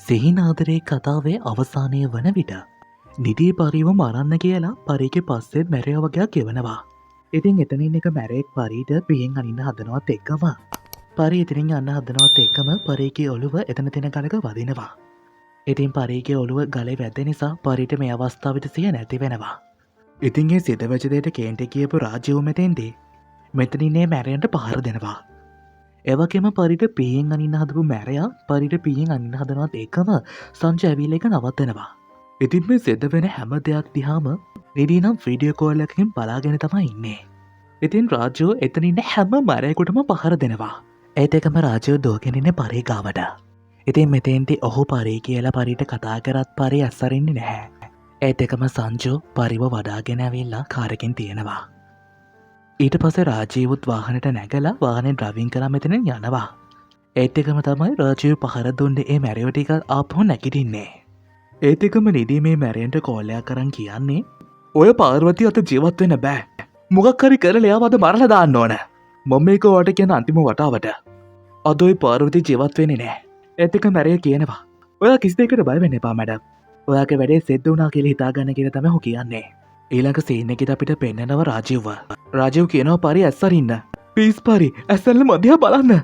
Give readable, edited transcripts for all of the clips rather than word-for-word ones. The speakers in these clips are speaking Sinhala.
සිහිනාදරේ කතාවේ අවසානය වන විට නිදී පරිව මරන්න කියලා පරිගේ පස්සෙත් මැරයෝ වගේයක් එවනවා. ඉතින් එතනින් එක මැරෙක් පරීට පියෙන් අනින්න හදනවත් එක්කම පරි ඉතිරින් යන්න හදනවත් එක්කම පරීගේ ඔළුව එතන තින ගලක වදිනවා. ඉතින් පරීගේ ඔළුව ගලේ වැද්ද නිසා පරිට මේ අවස්ථාවට සිය නැති වෙනවා. ඉතින්ගේ සිතවචදයට කේන්ට කියපු රාජ්‍යව මෙතෙන්දී මෙතනින්නේ මැරයන්ට පහර දෙනවා. එවකෙම පරිට පියෙන් අනින්න හදපු මැරයා පරිට පියෙන් අනින්න හදනවත් ඒකම සංජ ඇවිල එක නවත්තනවා. ඉතින් මේ සිද්ධ වෙන හැම දෙයක් දිහාම නිදී නම් ෆීඩියෝ කෝල්ලකින් බලාගෙන තමයි ඉන්නේ. ඉතින් රාජ්‍යෝ එතනින්න හැම මරයකුටම පහර දෙනවා. ඒත් එකම රාජ්‍යෝ දෝගෙනන්නේ පරේ ගාවට. ඉතින් මෙතෙන්ති ඔහු පරී කියලා පරිට කතා කරත් පරි ඇස්සරින්නේ නැහැ. ඒත් එකම සංජෝ පරිව වඩාගෙන ඇවිල්ලා කාරකින් තියෙනවා. ඊට පස රාජීවුත් වාහනට නැගලා වාහනේ ඩ්‍රවිං කරා මෙතන යනවා. ඒත් එකම තමයි රාජීව් පහර දුන්නේ ඒ මැරයෝ ටික ආපහු නැගිටින්නේ. ඒත් එකම නිදී මේ මැරයන්ට කෝලයක් කරන් කියන්නේ ඔය පාර්වතී අත ජීවත් වෙන්න බෑ. මොකක් හරි කරලා එයාව මරලා දාන්න ඕන. මම මේක ඔයාලට කියන අන්තිම වතාවට. අද ඔය පාර්වතී ජීවත් වෙන්නේ නෑ. ඒත් එක මැරය කියනවා. ඔයා කිසි දෙයකට බය වෙන්න එපා මැඩම්. ඔයාගේ වැඩේ සෙද්ද වුණා කියලා හිතාගන්න කියලා තමයි ඔහු කියන්නේ. ඊළඟ සීන් එකෙත් අපිට පෙන්නනවා රාජීව්ව. රාජීව් කියනවා පරි ඇස්සරින්න. පීස් පරි ඇස්සල්ල මදිහා බලන්න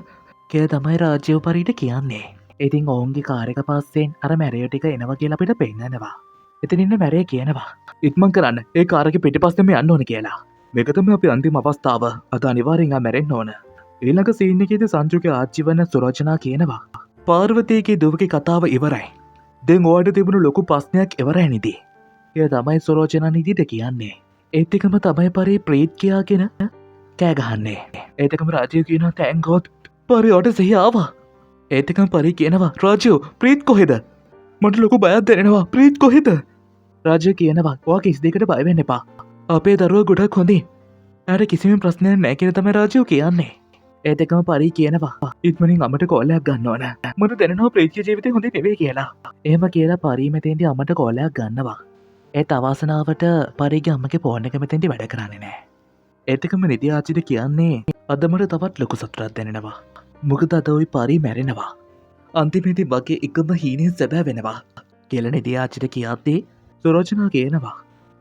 කියලා තමයි රාජීව් පරිට කියන්නේ. ඉතින් ඔවුන්ගේ කාර් එක පස්සෙන් අර මැරයෝ ටික එනවා කියලා අපිට පෙන්නනවා. ඉතින් ඉන්න මැරය කියනවා ඉක්මන් කරන්න ඒ කාර් එකේ පිටිපස්සෙම යන්න ඕන කියලා. මේක තමයි අපි අන්තිම අවස්ථාව. අද අනිවාර්යෙන් මැරෙන්න ඕන. ඊළඟ සීන් එකේදී සංජුගේ ආච්චි වෙන සුරෝජනා කියනවා පාර්වතීගේ දුවගේ කතාව ඉවරයි. දැන් ඔයාලට තිබුණු ලොකු ප්‍රශ්නයක් ඉවරයි නිදී. එය තමයි සුරෝජනා නිදිට කියන්නේ. ඒත් එකම තමයි පරි ප්‍රීත් කියාගෙන කෑ ගහන්නේ. ඒත් එකම රාජීව් කියනවා තෑන්ක් ගෝඩ් පරි ඔට සිහිය ආවා. ඒත් එකම පරි කියනවා රාජීව් ප්‍රීත් කොහෙද? මට ලොකු බයක් දැනෙනවා ප්‍රීත් කොහෙද? රාජීව් කියනවා ඔයා කිසි දෙයකට බය වෙන්න එපා. අපේ දරුවා ගොඩක් හොඳින්. එයාට කිසිම ප්‍රශ්නයක් නැහැ කියලා තමයි රාජීව් කියන්නේ. ඒත් එකම පරි කියනවා ඉක්මනින් අම්මට කෝලයක් ගන්න ඕන. මට දැනෙනවා ප්‍රීත්ගේ ජීවිතේ හොඳ නෙවෙයි කියලා. එහෙම කියලා පරි මෙතෙන්දී අම්මට කෝලයක් ගන්නවා. ඒත් අවාසනාවට පරිගේ අම්මගේ ෆෝන් එක මෙතෙන්දී වැඩ කරන්නේ නැහැ. ඒත් එකම නිදි ආච්චිට කියන්නේ අද මට තවත් ලොකු සතුටක් දැනෙනවා. මොකද අද ওই පරි මැරෙනවා. අන්තිමේදී වගේ එකම හීනෙන් සැබෑ වෙනවා කියලා නිදි ආච්චිට කියද්දී සුරෝජනා කියනවා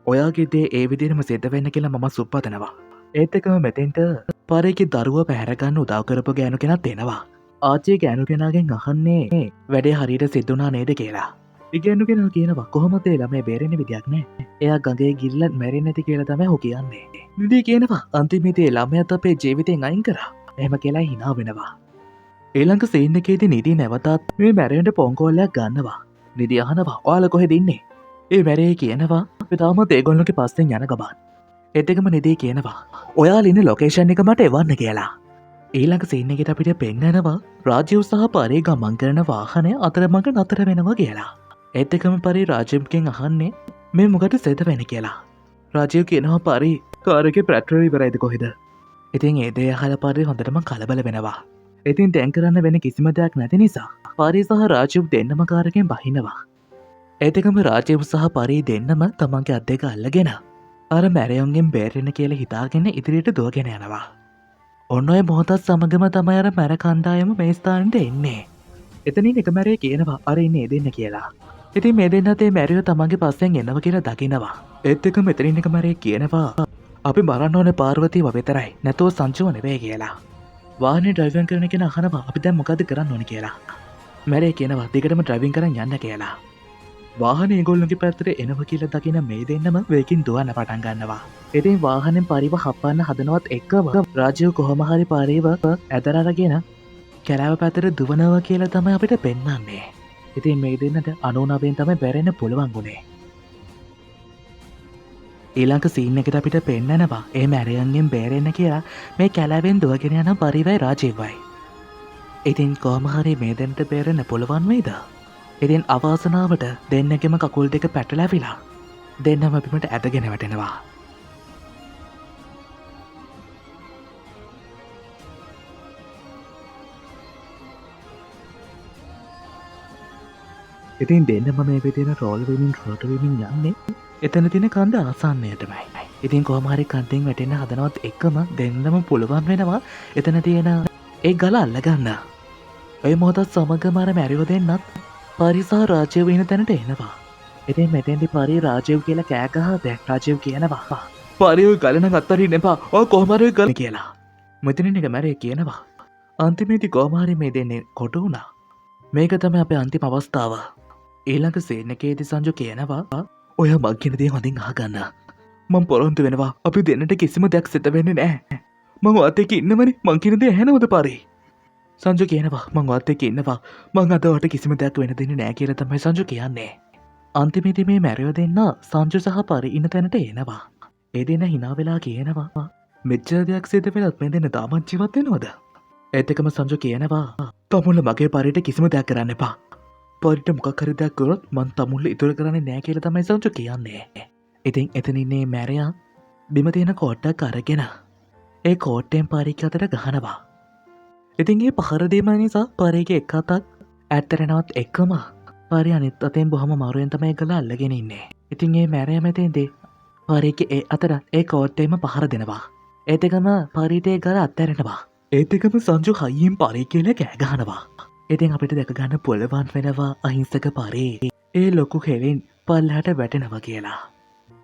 ඔයාගේ දේ ඒ විදිහටම සිද්ධ වෙන්න කියලා මම සුප්පතනවා. ඒත් එකම මෙතෙන්ට පරිගේ දරුවා පැහැර ගන්න උදව් කරපු ගෑනු කෙනත් එනවා. ආච්චි ගෑනු කෙනාගෙන් අහන්නේ වැඩේ හරියට සිද්ධුණා නේද කියලා. ඉගැන්නු කෙනා කියනවා කොහොමද ඒ ළමයා බේරෙන්න විදියක් නැහැ. එයා ගඟේ ගිල්ල මැරෙන්නේ නැති කියලා තමයි ඔහු කියන්නේ. නිදි කියනවා අන්තිමේදී ළමයාත් අපේ ජීවිතෙන් අයින් කරා. එහෙම කියලා hina වෙනවා. ඊළඟ සීන් එකේදී නිදි නැවතත් මේ මැරෙන්න පොන්කෝලයක් ගන්නවා. නිදි අහනවා ඔයාලා කොහෙද ඉන්නේ? ඒ මැරේ කියනවා අපි තාමත් ඒගොල්ලෝගේ පස්සෙන් යන ගමන්. ඒත් එකම නිදි කියනවා ඔයාලා ඉන්න ලොකේෂන් එක මට එවන්න කියලා. ඊළඟ සීන් එකේදී අපිට පෙන්නනවා රාජීව් සහ පරි ගමන් කරන වාහනය අතරමඟ නතර වෙනවා කියලා. ඒත් එකම පරි රාජීව්ගෙන් අහන්නේ මේ මොකට සිද්ධ වෙන්නේ කියලා. රාජීව් කියනවා පරි කාර් එකේ පෙට්‍රල් ඉවරයිද කොහෙද? ඉතින් ඒ දේ අහලා පරි හොඳටම කලබල වෙනවා. ඉතින් දැන් කරන්න වෙන කිසිම දෙයක් නැති නිසා පරි සහ රාජීව් දෙන්නම කාර් එකෙන් බහිනවා. ඒත් එකම රාජීව් සහ පරි දෙන්නම තමන්ගේ අත් දෙක අල්ලගෙන අර මැරයන්ගෙන් බේරෙන්න කියලා හිතාගෙන ඉදිරියට දුවගෙන යනවා. ඔන්න ඔය මොහොතත් සමගම තමයි අර මැර කණ්ඩායම මේ ස්ථානෙට එන්නේ. එතනින් එක මැරේ කියනවා අර ඉන්නේ දෙන්න කියලා. ඉතින් මේ දෙන්නත් ඒ මැරියෝ තමන්ගේ පස්සෙන් එනවා කියලා දකිනවා. ඒත් එක මෙතනින් එක මැරේ කියනවා අපි මරන්න ඕනේ පාර්වතීව විතරයි නැතුව සංජුව නෙවෙයි කියලා. වාහනේ ඩ්‍රයිවිං කරන කෙනා අහනවා අපි දැන් මොකද කරන්න ඕනේ කියලා. මැරේ කියනවා දිගටම ඩ්‍රයිවිං කරන් යන්න කියලා. වාහනේ ඒගොල්ලෝගේ පැත්තට එනවා කියලා දකින මේ දෙන්නම වේකින් දුවන්න පටන් ගන්නවා. ඉතින් වාහනෙන් පරිව හපන්න හදනවත් එක්කම රාජීව් කොහොම හරි පරිව ඇදලා කැලෑව පැත්තට දුවනවා කියලා තමයි අපිට පෙන්වන්නේ. ඉතින් මේ දෙන්නට 99න් තමයි බැරෙන්න පුළුවන් වුණේ. ඊළඟ සීන් එකට අපිට පෙන්නනවා ඒ මැරයන්ගෙන් බේරෙන්න කියලා මේ කැලෑවෙන් දුවගෙන යන පරිවයි රාජීවයි. ඉතින් කොහොම හරි මේ දෙන්නට බේරෙන්න පුළුවන් වේද? ඉතින් අවාසනාවට දෙන්නගෙම කකුල් දෙක පැටලවිලා දෙන්නම බිමට ඇදගෙන වැටෙනවා. ඉතින් දෙන්නම මේ විදිහට රෝල් වෙමින් යන්නේ එතන තියෙන කන්ද ආසන්නයටමයි. ඉතින් කොහොම හරි කන්දෙන් වැටෙන්න හදනවත් එකම දෙන්නම පුළුවන් වෙනවා එතන තියෙන ඒ ගල අල්ලගන්න. ඔය මොහොතත් සමගම අර මැරියෝ දෙන්නත් පරිසා රාජ්‍යව වෙන තැනට එනවා. ඉතින් මෙතෙන්දි පරි රාජයව් කියලා කෑගහ දැක් රාජයව් කියනවා. පරිව ගලන ගත්තරින් එපා ඔය කොහමරය ගල කියලා. මෙතනින් එක මැරේ කියනවා. අන්තිමේති කෝමාරි මේ දෙන්නේ කොට වුණා. මේක තමයි අපේ අන්තිම අවස්ථාව. ඊළඟ සේනකේදී සංජු කියනවා ඔය මං දේ හොඳින් අහගන්න. මං පොරොන්දු වෙනවා අපි දෙන්නට කිසිම දෙයක් සිත වෙන්නේ නැහැ. මං ඔයත් එක්ක ඉන්නවනේ මං කියන දේ ඇහෙනවද පරි? සංජු කියනවා මං ඔයත් එක්ක ඉන්නවා. මං අද ඔයාට කිසිම දෙයක් වෙන්න දෙන්නේ නැහැ කියලා තමයි සංජු කියන්නේ. අන්තිමේදී මේ මැරයෝ දෙන්න සංජු සහ පරි ඉන්න තැනට එනවා. ඒ දෙන්න hina වෙලා කියනවා මෙච්චර දෙයක් සිද්ධ වෙලත් මේ දෙන්න තාමත් ජීවත් වෙනවද? ඒත් එකම සංජු කියනවා තමුල්ල මගේ පරිට කිසිම දෙයක් කරන්න එපා. පරිට මොකක් හරි දෙයක් කරොත් මං තමුල්ල ඉතුරු කරන්නේ නැහැ කියලා තමයි සංජු කියන්නේ. ඉතින් එතන ඉන්නේ මැරයා බිම තියෙන කෝට්ටක් අරගෙන ඒ කෝට්ටෙන් පරික අතට ගහනවා. ඉතින් ඒ පහර දීම නිසා පරිගේ එක අතක් ඇත්තරනවත් එක්කම පරි අනිත් අතෙන් බොහොම මාරුවෙන් තමයි ගල අල්ලගෙන ඉන්නේ. ඉතින් ඒ මැරයා මෙතෙන්දී පරිගේ ඒ අතට ඒ කෝට්ටේම පහර දෙනවා. ඒත් එකම පරිට ඒ ගල අත්හැරෙනවා. ඒත් එකම සංජු හයියෙන් පරි කියලා කෑ ගහනවා. ඉතින් අපිට දැක ගන්න පුළුවන් වෙනවා අහිංසක පරි ඒ ලොකු හෙලින් පල්ලහට වැටෙනවා කියලා.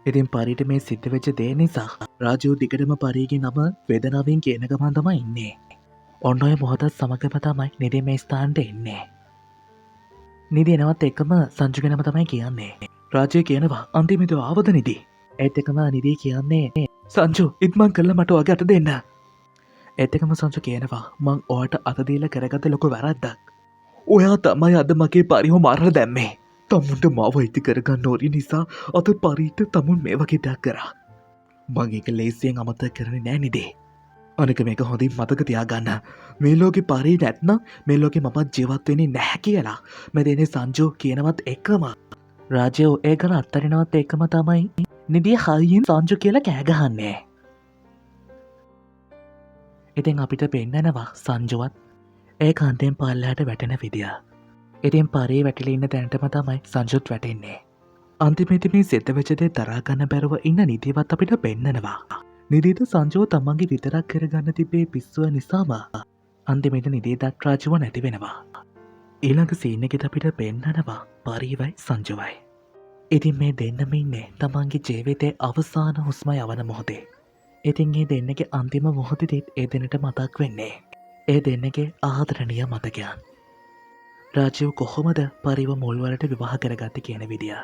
ඉතින් පරිට මේ සිද්ධ වෙච්ච දේ නිසා රාජු දිගටම පරිගේ නම වේදනාවෙන් කියන ගමන් තමයි ඉන්නේ. ඔන්න ඔය මොහොතත් සමගම තමයි නිදි මේ ස්ථානට එන්නේ. නිදි එනවත් එක්කම සංජු ගැනම තමයි කියන්නේ. රාජය කියනවා අන්තිමේදී ආවද නිදි? ඒත් එකම නිදි කියන්නේ සංජු ඉක්මන් කරලා මට ඔයාගේ අත දෙන්න. ඒත් එකම සංජු කියනවා මං ඔයාට අත දීලා කරගත්ත ලොකු වැරද්දක්. ඔයා තමයි අද මගේ පරිව මරලා දැම්මේ. තමුන්ට මාව ඉති කරගන්න ඕනි නිසා අද පරිට තමුන් මේ වගේ දෙයක් කරා. මං ඒක ලේසියෙන් අමතක කරන්නේ නෑ නිදේ. අනික මේක හොඳින් මතක තියාගන්න. මේ ලෝකේ පරි නැත්නම් මේ ලෝකේ මමත් ජීවත් වෙන්නේ නැහැ කියලා. මේ දෙන්නේ සංජු කියනවත් එකම. රාජයෝ ඒකල අත්තරිනවත් එකම තමයි නිදිය හයියෙන් සංජු කියලා කෑ ගහන්නේ. ඉතින් අපිට පෙන්නනවා සංජුවත් ඒ කන්දෙන් පල්ලහට වැටෙන විදිය. ඉතින් පරේ වැටිලා ඉන්න තැනටම තමයි සංජුත් වැටෙන්නේ. අන්තිමේදී මේ සිද්ධ වෙච්ච දේ දරා ගන්න බැරුව ඉන්න නිදිවත් අපිට පෙන්නනවා. නිදීට සංජුව තමන්ගේ විතරක් කරගන්න තිබේ පිස්සුව නිසාම අන්තිමේට නිදීදත් රාජුව නැති වෙනවා. ඊළඟ සීන් එකෙත් අපිට පෙන්නනවා පරිවයි සංජුවයි. ඉතින් මේ දෙන්නම ඉන්නේ තමන්ගේ ජීවිතේ අවසාන හුස්ම යවන මොහොතේ. ඉතින් මේ දෙන්නගේ අන්තිම මොහොතේදී ඒ දෙන්නට මතක් වෙන්නේ ඒ දෙන්නගේ ආදරණීය මතකයන්. රාජීව් කොහොමද පරිව මුල්වලට විවාහ කරගත්තේ කියන විදිය.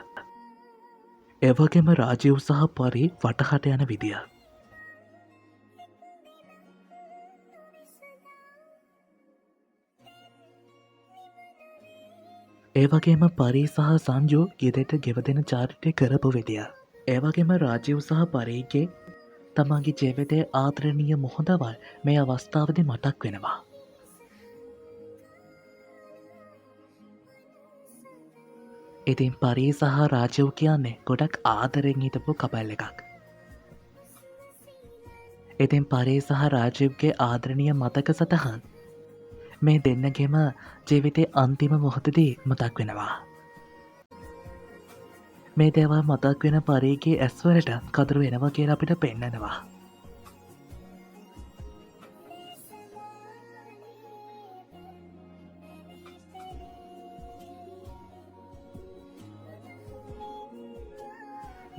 ඒ වගේම රාජීව් සහ පරි වටහට යන විදිය. ඒ වගේම පරි සහ සංජු ගෙදරට ගෙවදෙන චාරිත්‍රය කරපු විදිය. ඒ වගේම රාජීව් සහ පරිගේ තමන්ගේ ජීවිතයේ ආදරණීය මොහොතවල් මේ අවස්ථාවේදී මතක් වෙනවා. ඉතින් පරි සහ රාජීව් කියන්නේ ගොඩක් ආදරෙන් හිටපු කපල් එකක්. ඉතින් පරි සහ රාජීව්ගේ ආදරණීය මතක සටහන් මේ දෙන්නගෙම ජීවිතේ අන්තිම මොහොතදී මතක් වෙනවා. මේ දේවල් මතක් වෙන පරිගේ ඇස්වලට කදුරු වෙනවා කියලා අපිට පෙන්නනවා.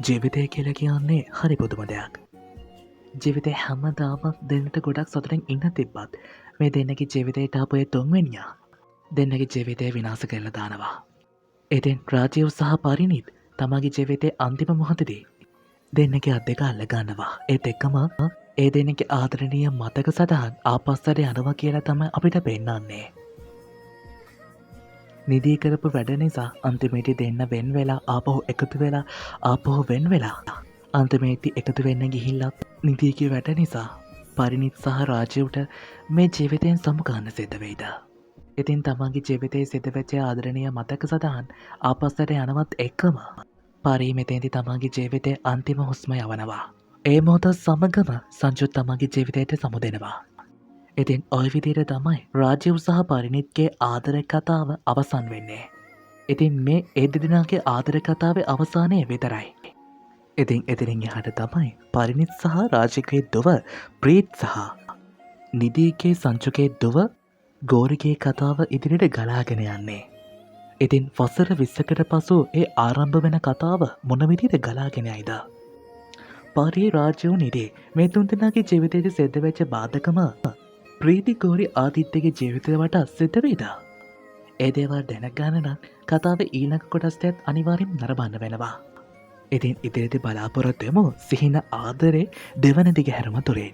ජීවිතය කියලා කියන්නේ හරි පුදුම දෙයක්. ජීවිතේ හැමදාම දෙන්නට ගොඩක් සතුටින් ඉන්න තිබ්බත් මේ දෙන්නගේ ජීවිතයට ආපු ඒ තුන්වෙනියා දෙන්නගේ ජීවිතය විනාශ කරලා දානවා. ඉතින් රාජීව් සහ පරිණිත් තමගේ ජීවිතේ අන්තිම මොහොතදී දෙන්නගේ අත් දෙක අල්ල ගන්නවා. ඒත් එක්කම ඒ දෙන්නගේ ආදරණීය මතක සටහන් ආපස්සට යනවා කියලා තමයි අපිට පෙන්නන්නේ. නිදී කරපු වැඩ නිසා අන්තිමේදී දෙන්න වෙන් වෙලා ආපහු එකතු වෙලා ආපහු වෙන් වෙලා අන්තිමේදී එකතු වෙන්න ගිහිල්ලා නිදීගේ වැඩ නිසා පරිණිත් සහ රාජීව්ට මේ ජීවිතයෙන් සමුගන්න සිද්ධ වෙයිද. ඉතින් තමන්ගේ ජීවිතයේ සිද්ධ වෙච්ච ආදරණීය මතක සටහන් ආපස්සට යනවත් එක්කම පරි මෙතෙන්දී තමන්ගේ ජීවිතයේ අන්තිම හුස්ම යවනවා. ඒ මොහොත සමගම සංජුත් තමන්ගේ ජීවිතයට සමු දෙනවා. ඉතින් ඔය විදිහට තමයි රාජීව් සහ පරිණිත්ගේ ආදර කතාව අවසන් වෙන්නේ. ඉතින් මේ ඒ දෙදෙනාගේ ආදර කතාවේ අවසානය විතරයි. ඉතින් එතනින් එහාට තමයි පරිණිත් සහ රාජිකේ දුව ප්‍රීත් සහ නිදීගේ සංජුගේ දුව ගෝරිගේ කතාව ඉදිරියට ගලාගෙන යන්නේ. ඉතින් වසර 20කට පසු ඒ ආරම්භ වෙන කතාව මොන විදිහට ගලාගෙන යයිද? පරී රාජ්‍ය වූ නිරේ මේ තුන්දෙනාගේ ජීවිතයට සිද්ධ වෙච්ච බාධකම ප්‍රීති ගෝරි ආදිත්‍යගේ ජීවිතය වටා සිද්ධ වේද? ඒ දේවල් දැනගන්න නම් කතාවේ ඊළඟ කොටසත් අනිවාර්යෙන් නරඹන්න වෙනවා. ඉතින් ඉදිරියේදී බලාපොරොත්තු වෙමු සිහින ආදරේ දෙවන දිග හැරම තුරේ.